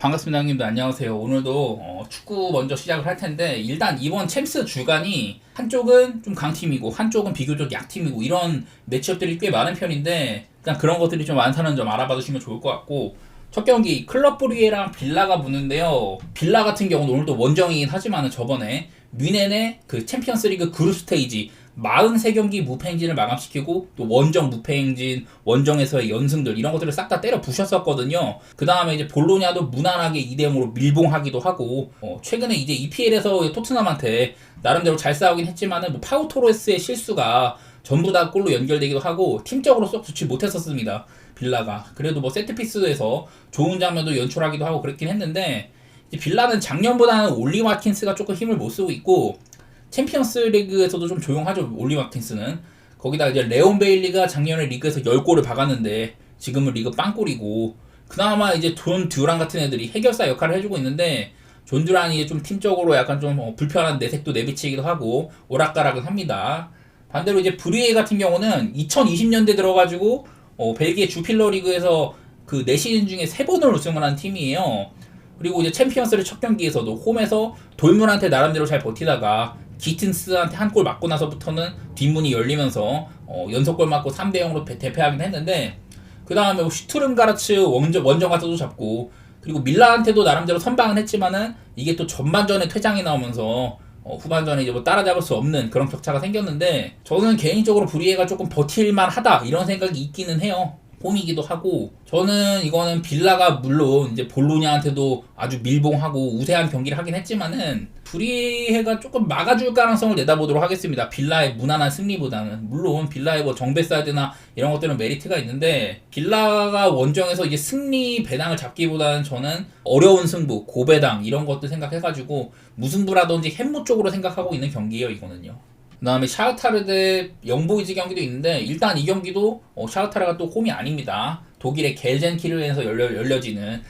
반갑습니다, 형님들. 안녕하세요. 오늘도 축구 먼저 시작을 할 텐데, 일단 이번 챔스 주간이 한쪽은 좀 강팀이고 한쪽은 비교적 약팀이고 이런 매치업들이 꽤 많은 편인데, 일단 그런 것들이 좀 많다는 점 알아봐 주시면 좋을 것 같고, 첫 경기 클럽 브리에랑 빌라가 붙는데요. 빌라 같은 경우는 오늘도 원정이긴 하지만 저번에 뮌헨의 그 챔피언스리그 그룹 스테이지 43경기 무패행진을 마감시키고 또 원정 무패행진, 원정에서의 연승들 이런 것들을 싹 다 때려 부셨었거든요. 그 다음에 이제 볼로냐도 무난하게 2대0으로 밀봉하기도 하고 최근에 이제 EPL에서 토트넘한테 나름대로 잘 싸우긴 했지만은 뭐 파우 토레스의 실수가 전부 다 골로 연결되기도 하고 팀적으로 쏙 좋지 못했었습니다. 빌라가 그래도 뭐 세트피스에서 좋은 장면도 연출하기도 하고 그랬긴 했는데 빌라는 작년보다는 올리 와킨스가 조금 힘을 못 쓰고 있고 챔피언스 리그에서도 좀 조용하죠. 올리 와킨스는 거기다 이제 레온 베일리가 작년에 리그에서 10골을 박았는데 지금은 리그 빵골이고 그나마 이제 존 듀란 같은 애들이 해결사 역할을 해주고 있는데 존 듀란이 좀 팀적으로 약간 좀 불편한 내색도 내비치기도 하고 오락가락은 합니다. 반대로 이제 브리에 같은 경우는 2020년대 들어가지고 벨기에 주필러 리그에서 그 4시즌 중에 3번을 우승을 한 팀이에요. 그리고 이제 챔피언스를 첫 경기에서도 홈에서 돌문한테 나름대로 잘 버티다가 기튼스한테 한 골 맞고 나서부터는 뒷문이 열리면서 연속골 맞고 3대0으로 대패하긴 했는데 그 다음에 슈투름가르츠 원정 가서도 잡고 그리고 밀라한테도 나름대로 선방은 했지만은 이게 또 전반전에 퇴장이 나오면서 후반전에 이제 뭐 따라잡을 수 없는 그런 격차가 생겼는데 저는 개인적으로 브리에가 조금 버틸만 하다 이런 생각이 있기는 해요. 홈이기도 하고 저는 이거는 빌라가 물론 이제 볼로냐한테도 아주 밀봉하고 우세한 경기를 하긴 했지만은 브리에가 조금 막아줄 가능성을 내다보도록 하겠습니다. 빌라의 무난한 승리보다는 물론 빌라의 뭐 정배사드나 이런 것들은 메리트가 있는데 빌라가 원정에서 이제 승리 배당을 잡기보다는 저는 어려운 승부, 고배당 이런 것들 생각해가지고 무승부라든지 햄무 쪽으로 생각하고 있는 경기예요 이거는요. 그 다음에 샤흐타르 대 영보이즈 경기도 있는데 일단 이 경기도 샤흐타르가 또 홈이 아닙니다. 독일의 겔젠키르에서 열려지는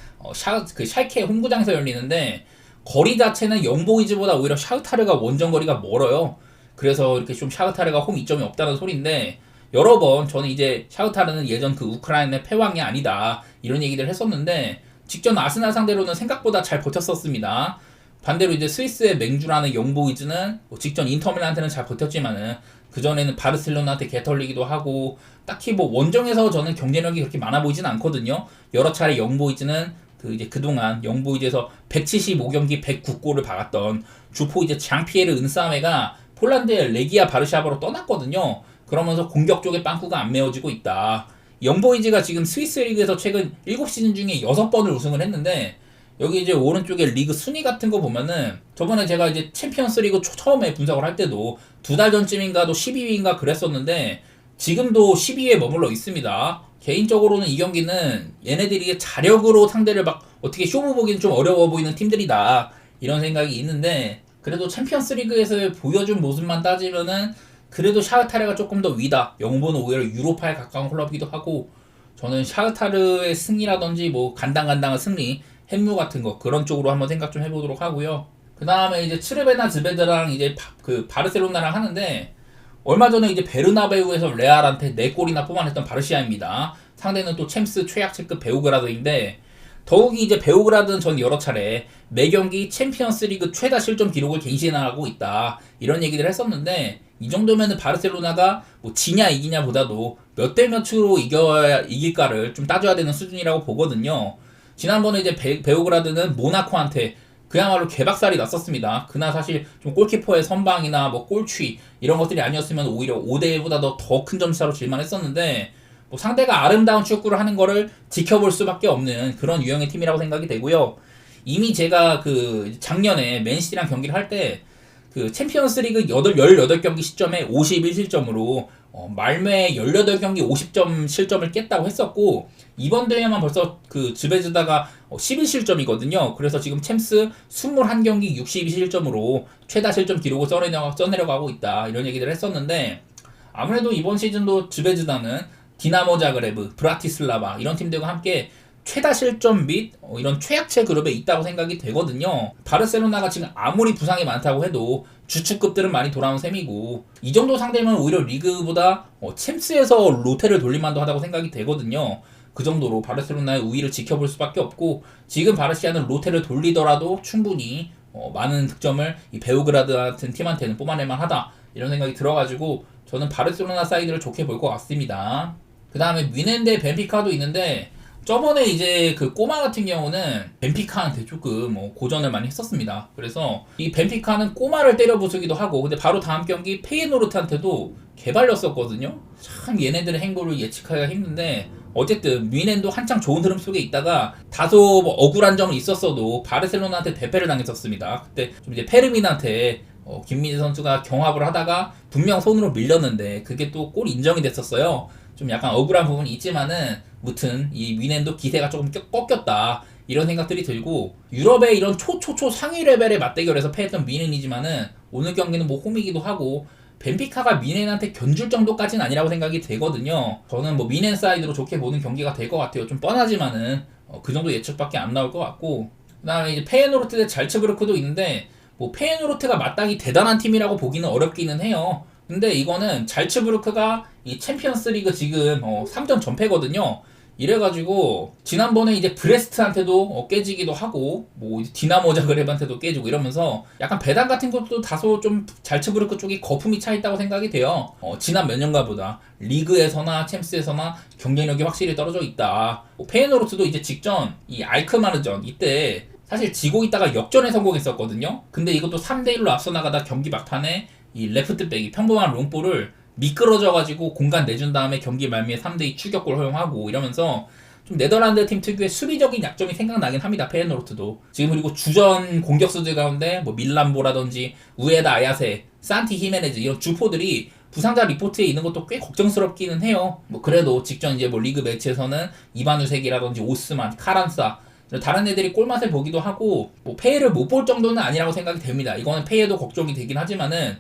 그 샬케 홈구장에서 열리는데 거리 자체는 영보이즈보다 오히려 샤흐타르가 원정 거리가 멀어요. 그래서 이렇게 좀 샤흐타르가 홈 이점이 없다는 소리인데 여러 번 저는 이제 샤흐타르는 예전 그 우크라이나의 패왕이 아니다 이런 얘기를 했었는데 직전 아스날 상대로는 생각보다 잘 버텼었습니다. 반대로 이제 스위스의 맹주라는 영보이즈는 직전 인터밀란한테는 잘 버텼지만은 그전에는 바르셀로나한테 개털리기도 하고 딱히 뭐 원정에서 저는 경쟁력이 그렇게 많아 보이진 않거든요. 여러 차례 영보이즈는 그 이제 그동안 영보이즈에서 175경기 109골을 박았던 주포 이제 장피에르 은사메가 폴란드의 레기아 바르샤바로 떠났거든요. 그러면서 공격 쪽에 빵꾸가 안 메워지고 있다. 영보이즈가 지금 스위스 리그에서 최근 7시즌 중에 6번을 우승을 했는데 여기 이제 오른쪽에 리그 순위 같은 거 보면은 저번에 제가 이제 챔피언스 리그 처음에 분석을 할 때도 2달 전쯤인가도 12위인가 그랬었는데 지금도 12위에 머물러 있습니다. 개인적으로는 이 경기는 얘네들이 자력으로 상대를 막 어떻게 쇼부 보기는 좀 어려워 보이는 팀들이다 이런 생각이 있는데 그래도 챔피언스 리그에서 보여준 모습만 따지면은 그래도 샤흐타르가 조금 더 위다. 영보는 오히려 유로파에 가까운 클럽이기도 하고 저는 샤흐타르의 승리라든지 뭐 간당간당한 승리 햄무 같은 거 그런 쪽으로 한번 생각 좀 해보도록 하고요. 그 다음에 이제 츠르베나 즈베드랑 이제 그 바르셀로나랑 하는데 얼마 전에 이제 베르나베우에서 레알한테 4골이나 뽑아냈던 바르시아입니다. 상대는 또 챔스 최약체급 베오그라드인데 더욱이 이제 베오그라드는 전 여러 차례 매경기 챔피언스리그 최다 실점 기록을 갱신하고 있다 이런 얘기를 했었는데 이 정도면은 바르셀로나가 뭐 지냐 이기냐 보다도 몇 대 몇으로 이길까를 좀 따져야 되는 수준이라고 보거든요. 지난번에 이제 베오그라드는 모나코한테 그야말로 개박살이 났었습니다. 그날 사실 좀 골키퍼의 선방이나 뭐 골취 이런 것들이 아니었으면 오히려 5대1보다 더 큰 점차로 질만 했었는데 뭐 상대가 아름다운 축구를 하는 거를 지켜볼 수밖에 없는 그런 유형의 팀이라고 생각이 되고요. 이미 제가 그 작년에 맨시티랑 경기를 할 때 그 챔피언스리그 18경기 시점에 51실점으로 말매 18경기 50점 실점을 깼다고 했었고 이번 대회만 벌써 그 즈베즈다가 11실점이거든요. 그래서 지금 챔스 21경기 62실점으로 최다 실점 기록을 써내려가고 있다. 이런 얘기를 했었는데 아무래도 이번 시즌도 즈베즈다는 디나모 자그레브, 브라티슬라바 이런 팀들과 함께 최다 실점 및 이런 최약체 그룹에 있다고 생각이 되거든요. 바르셀로나가 지금 아무리 부상이 많다고 해도 주축급들은 많이 돌아온 셈이고 이 정도 상대면 오히려 리그보다 챔스에서 로테를 돌릴만도 하다고 생각이 되거든요. 그 정도로 바르셀로나의 우위를 지켜볼 수밖에 없고, 지금 바르시아는 로테를 돌리더라도 충분히 많은 득점을 이 베오그라드 같은 팀한테는 뽑아낼 만하다, 이런 생각이 들어가지고 저는 바르셀로나 사이드를 좋게 볼 것 같습니다. 그 다음에 뮌헨 대 벤피카도 있는데, 저번에 이제 그 꼬마 같은 경우는 벤피카한테 조금 고전을 많이 했었습니다. 그래서 이 벤피카는 꼬마를 때려 부수기도 하고, 근데 바로 다음 경기 페이노르트한테도 개발렸었거든요. 참 얘네들의 행보를 예측하기가 힘든데, 어쨌든 뮌헨도 한창 좋은 흐름 속에 있다가 다소 억울한 점은 있었어도 바르셀로나한테 대패를 당했었습니다. 그때 좀 이제 페르민한테 김민재 선수가 경합을 하다가 분명 손으로 밀렸는데 그게 또 골 인정이 됐었어요. 좀 약간 억울한 부분이 있지만은 무튼 이 뮌헨도 기세가 조금 꺾였다, 이런 생각들이 들고, 유럽의 이런 초초초 상위 레벨의 맞대결에서 패했던 뮌헨이지만은 오늘 경기는 뭐 홈이기도 하고 벤피카가 뮌헨한테 견줄 정도까지는 아니라고 생각이 되거든요. 저는 뭐 뮌헨 사이드로 좋게 보는 경기가 될 것 같아요. 좀 뻔하지만은 그 정도 예측밖에 안 나올 것 같고, 그 다음에 이제 페예노르트 대 잘츠부르크도 있는데, 뭐 페예노르트가 마땅히 대단한 팀이라고 보기는 어렵기는 해요. 근데 이거는 잘츠부르크가 이 챔피언스 리그 지금 3전 전패거든요. 이래가지고 지난번에 이제 브레스트한테도 깨지기도 하고, 뭐 디나모 자그렙한테도 깨지고 이러면서 약간 배당 같은 것도 다소 좀 잘츠부르크 쪽이 거품이 차 있다고 생각이 돼요. 지난 몇 년가보다 리그에서나 챔스에서나 경쟁력이 확실히 떨어져 있다. 페예노르트도 이제 직전 이 알크마르전 이때 사실 지고 있다가 역전에 성공했었거든요. 근데 이것도 3대1로 앞서 나가다 경기 막판에 이 레프트백이 평범한 롱볼을 미끄러져가지고 공간 내준 다음에 경기 말미에 3대2 추격골 허용하고 이러면서 좀 네덜란드 팀 특유의 수비적인 약점이 생각나긴 합니다. 페예노르트도 지금. 그리고 주전 공격수들 가운데 뭐 밀란보라든지 우에다 아야세, 산티 히메네즈 이런 주포들이 부상자 리포트에 있는 것도 꽤 걱정스럽기는 해요. 뭐 그래도 직전 이제 뭐 리그 매치에서는 이바누색이라든지 오스만, 카란사 다른 애들이 골맛을 보기도 하고, 뭐 페예를 못 볼 정도는 아니라고 생각이 됩니다. 이거는 페예도 걱정이 되긴 하지만은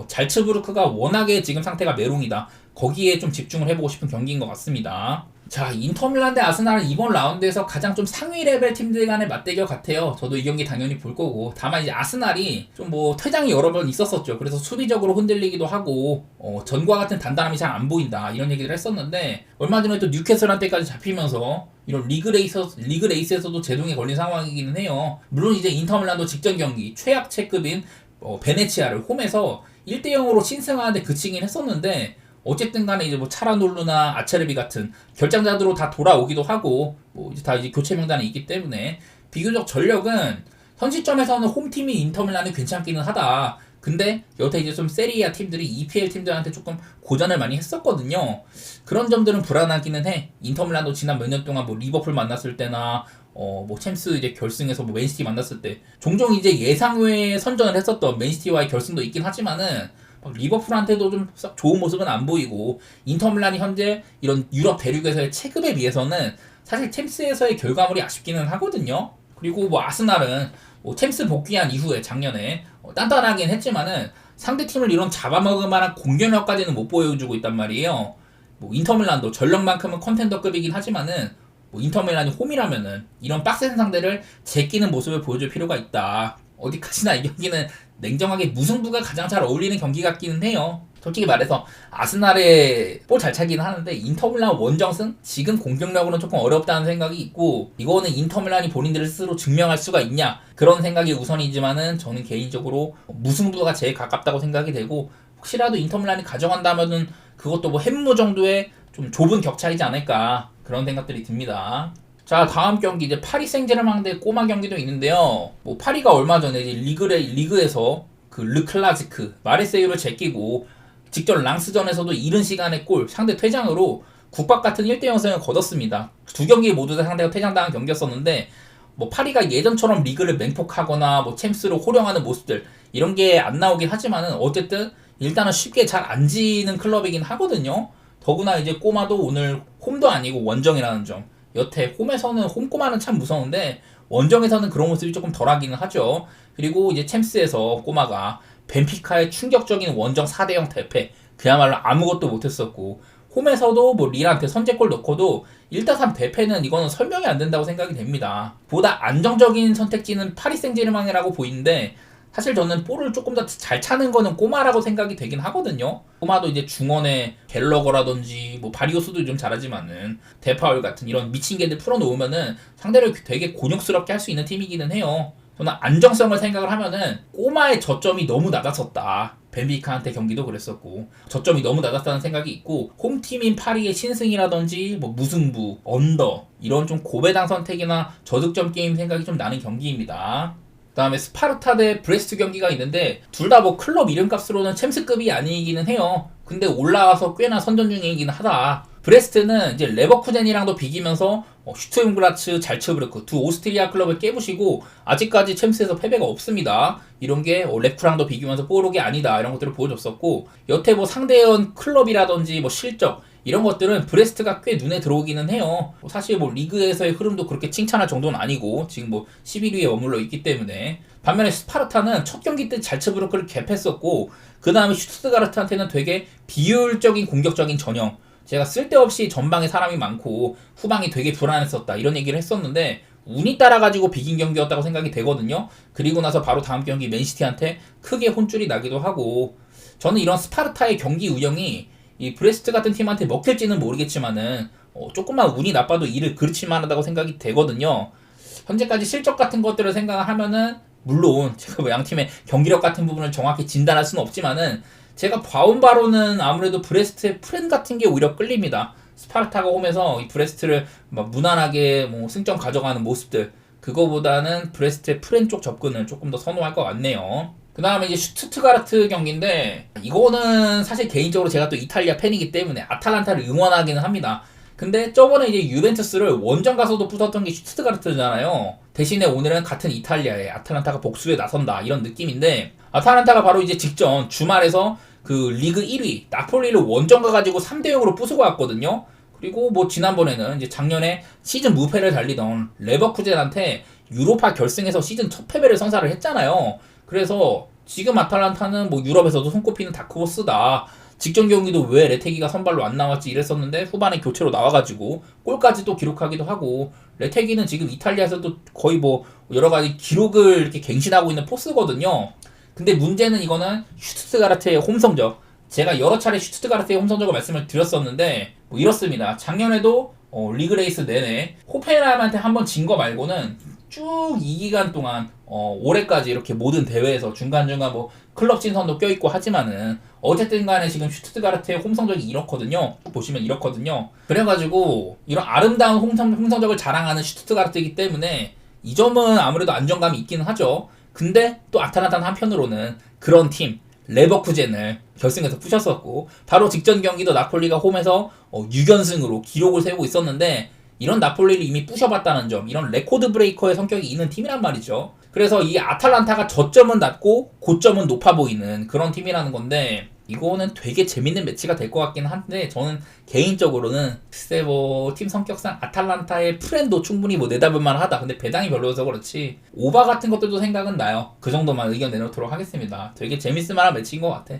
잘츠부르크가 워낙에 지금 상태가 메롱이다, 거기에 좀 집중을 해보고 싶은 경기인 것 같습니다. 자, 인터밀란 대 아스날은 이번 라운드에서 가장 좀 상위 레벨 팀들 간의 맞대결 같아요. 저도 이 경기 당연히 볼 거고, 다만 이제 아스날이 좀 뭐 퇴장이 여러 번 있었었죠. 그래서 수비적으로 흔들리기도 하고 전과 같은 단단함이 잘 안 보인다, 이런 얘기를 했었는데, 얼마 전에 또 뉴캐슬한테까지 잡히면서 이런 리그 레이스에서도 제동에 걸린 상황이기는 해요. 물론 이제 인터밀란도 직전 경기 최악체급인 베네치아를 홈에서 1대0으로 신승하는데 그치긴 했었는데, 어쨌든 간에 이제 뭐 차라놀루나 아체르비 같은 결장자들로 다 돌아오기도 하고, 뭐 이제 다 이제 교체 명단에 있기 때문에 비교적 전력은 현 시점에서는 홈팀이 인터밀란이 괜찮기는 하다. 근데 여태 이제 좀 세리아 팀들이 EPL 팀들한테 조금 고전을 많이 했었거든요. 그런 점들은 불안하기는 해. 인터밀란도 지난 몇 년 동안 뭐 리버풀 만났을 때나 뭐 챔스 이제 결승에서 뭐 맨시티 만났을 때 종종 이제 예상외에 선전을 했었던 맨시티와의 결승도 있긴 하지만은 리버풀한테도 좀 썩 좋은 모습은 안 보이고, 인터밀란이 현재 이런 유럽 대륙에서의 체급에 비해서는 사실 챔스에서의 결과물이 아쉽기는 하거든요. 그리고 뭐 아스날은 뭐 챔스 복귀한 이후에 작년에 단단하긴 했지만은 상대팀을 이런 잡아먹을 만한 공격력까지는 못 보여주고 있단 말이에요. 뭐 인터밀란도 전력만큼은 컨텐더급이긴 하지만은 뭐 인터밀란이 홈이라면은 이런 빡센 상대를 제끼는 모습을 보여줄 필요가 있다. 어디까지나 이 경기는 냉정하게 무승부가 가장 잘 어울리는 경기 같기는 해요. 솔직히 말해서 아스날에 볼 잘 차기는 하는데 인터밀란 원정승? 지금 공격력으로는 조금 어렵다는 생각이 있고, 이거는 인터밀란이 본인들을 스스로 증명할 수가 있냐, 그런 생각이 우선이지만은 저는 개인적으로 무승부가 제일 가깝다고 생각이 되고, 혹시라도 인터밀란이 가져간다면은 그것도 뭐 햄무 정도의 좀 좁은 격차이지 않을까, 그런 생각들이 듭니다. 자, 다음 경기 이제 파리 생제르맹 대 꼬마 경기도 있는데요. 뭐 파리가 얼마 전에 이제 리그에서 그 르클라지크 마르세유를 제끼고, 직전 랑스전에서도 이른 시간에 골, 상대 퇴장으로 국밥 같은 1대0 승을 거뒀습니다. 두 경기 모두 다 상대가 퇴장당한 경기였었는데, 뭐 파리가 예전처럼 리그를 맹폭하거나 뭐 챔스로 호령하는 모습들 이런 게 안 나오긴 하지만은 어쨌든 일단은 쉽게 잘 안 지는 클럽이긴 하거든요. 더구나 이제 꼬마도 오늘 홈도 아니고 원정이라는 점. 여태 홈에서는 홈꼬마는 참 무서운데 원정에서는 그런 모습이 조금 덜하기는 하죠. 그리고 이제 챔스에서 꼬마가 벤피카의 충격적인 원정 4대0 대패, 그야말로 아무것도 못했었고, 홈에서도 뭐 릴한테 선제골 넣고도 1대3 대패는 이거는 설명이 안 된다고 생각이 됩니다. 보다 안정적인 선택지는 파리 생제르맹이라고 보이는데, 사실 저는 볼을 조금 더 잘 차는 거는 꼬마라고 생각이 되긴 하거든요. 꼬마도 이제 중원에 갤러거라든지 뭐 바리오스도 좀 잘하지만은 데파울 같은 이런 미친 개들 풀어놓으면은 상대를 되게 곤욕스럽게 할 수 있는 팀이기는 해요. 저는 안정성을 생각을 하면은 꼬마의 저점이 너무 낮았었다. 벤비카한테 경기도 그랬었고 저점이 너무 낮았다는 생각이 있고 홈팀인 파리의 신승이라든지 뭐 무승부, 언더 이런 좀 고배당 선택이나 저득점 게임 생각이 좀 나는 경기입니다. 그다음에 스파르타 대 브레스트 경기가 있는데 둘 다 뭐 클럽 이름값으로는 챔스급이 아니기는 해요. 근데 올라와서 꽤나 선전 중이긴 하다. 브레스트는 이제 레버쿠젠이랑도 비기면서 슈투인그라츠, 잘츠부르크 두 오스트리아 클럽을 깨부시고 아직까지 챔스에서 패배가 없습니다. 이런 게 레쿠랑도 비기면서 뽀록이 아니다 이런 것들을 보여줬었고 여태 뭐 상대연 클럽이라든지 뭐 실적 이런 것들은 브레스트가 꽤 눈에 들어오기는 해요. 사실 뭐 리그에서의 흐름도 그렇게 칭찬할 정도는 아니고 지금 뭐 11위에 머물러 있기 때문에 반면에 스파르타는 첫 경기 때 잘츠부르크를 갭했었고 그 다음에 슈투트가르트한테는 되게 비효율적인 공격적인 전형 제가 쓸데없이 전방에 사람이 많고 후방이 되게 불안했었다 이런 얘기를 했었는데 운이 따라가지고 비긴 경기였다고 생각이 되거든요. 그리고 나서 바로 다음 경기 맨시티한테 크게 혼쭐이 나기도 하고 저는 이런 스파르타의 경기 운영이 이 브레스트 같은 팀한테 먹힐지는 모르겠지만은 조금만 운이 나빠도 일을 그르칠 만하다고 생각이 되거든요. 현재까지 실적 같은 것들을 생각하면은 물론 제가 뭐 양팀의 경기력 같은 부분을 정확히 진단할 수는 없지만은 제가 봐온 바로는 아무래도 브레스트의 프렌 같은 게 오히려 끌립니다. 스파르타가 홈에서 이 브레스트를 막 무난하게 뭐 승점 가져가는 모습들 그거보다는 브레스트의 프렌 쪽 접근을 조금 더 선호할 것 같네요. 그 다음에 이제 슈투트가르트 경기인데 이거는 사실 개인적으로 제가 또 이탈리아 팬이기 때문에 아탈란타를 응원하기는 합니다. 근데 저번에 이제 유벤투스를 원정 가서도 부쉈던 게 슈투트가르트잖아요. 대신에 오늘은 같은 이탈리아에 아탈란타가 복수에 나선다 이런 느낌인데 아탈란타가 바로 이제 직전 주말에서 그 리그 1위 나폴리를 원정 가가지고 3대0으로 부수고 왔거든요. 그리고 뭐 지난번에는 이제 작년에 시즌 무패를 달리던 레버쿠젠한테 유로파 결승에서 시즌 첫 패배를 선사를 했잖아요. 그래서 지금 아탈란타는 뭐 유럽에서도 손꼽히는 다크호스다. 직전 경기도 왜 레테기가 선발로 안 나왔지 이랬었는데 후반에 교체로 나와가지고 골까지 또 기록하기도 하고 레테기는 지금 이탈리아에서도 거의 뭐 여러가지 기록을 이렇게 갱신하고 있는 포스거든요. 근데 문제는 이거는 슈투트가르트의 홈 성적 제가 여러 차례 슈투트가르트의 홈 성적을 말씀을 드렸었는데 뭐 이렇습니다. 작년에도 리그 레이스 내내 호펜하임한테 한번 진 거 말고는 쭉 이 기간 동안 올해까지 이렇게 모든 대회에서 중간중간 뭐 클럽 진선도 껴있고 하지만은 어쨌든 간에 지금 슈투트가르트의 홈 성적이 이렇거든요. 보시면 이렇거든요. 그래가지고 이런 아름다운 홈 성적을 자랑하는 슈투트가르트이기 때문에 이 점은 아무래도 안정감이 있기는 하죠. 근데 또 아탈란타는 한편으로는 그런 팀 레버쿠젠을 결승에서 부셨었고 바로 직전 경기도 나폴리가 홈에서 6연승으로 기록을 세우고 있었는데 이런 나폴리를 이미 부셔봤다는 점 이런 레코드 브레이커의 성격이 있는 팀이란 말이죠. 그래서 이 아탈란타가 저점은 낮고 고점은 높아 보이는 그런 팀이라는 건데 이거는 되게 재밌는 매치가 될 것 같긴 한데 저는 개인적으로는 글쎄 뭐 팀 성격상 아탈란타의 프렌도 충분히 뭐 내다볼 만하다. 근데 배당이 별로여서 그렇지 오바 같은 것들도 생각은 나요. 그 정도만 의견 내놓도록 하겠습니다. 되게 재밌을 만한 매치인 것 같아.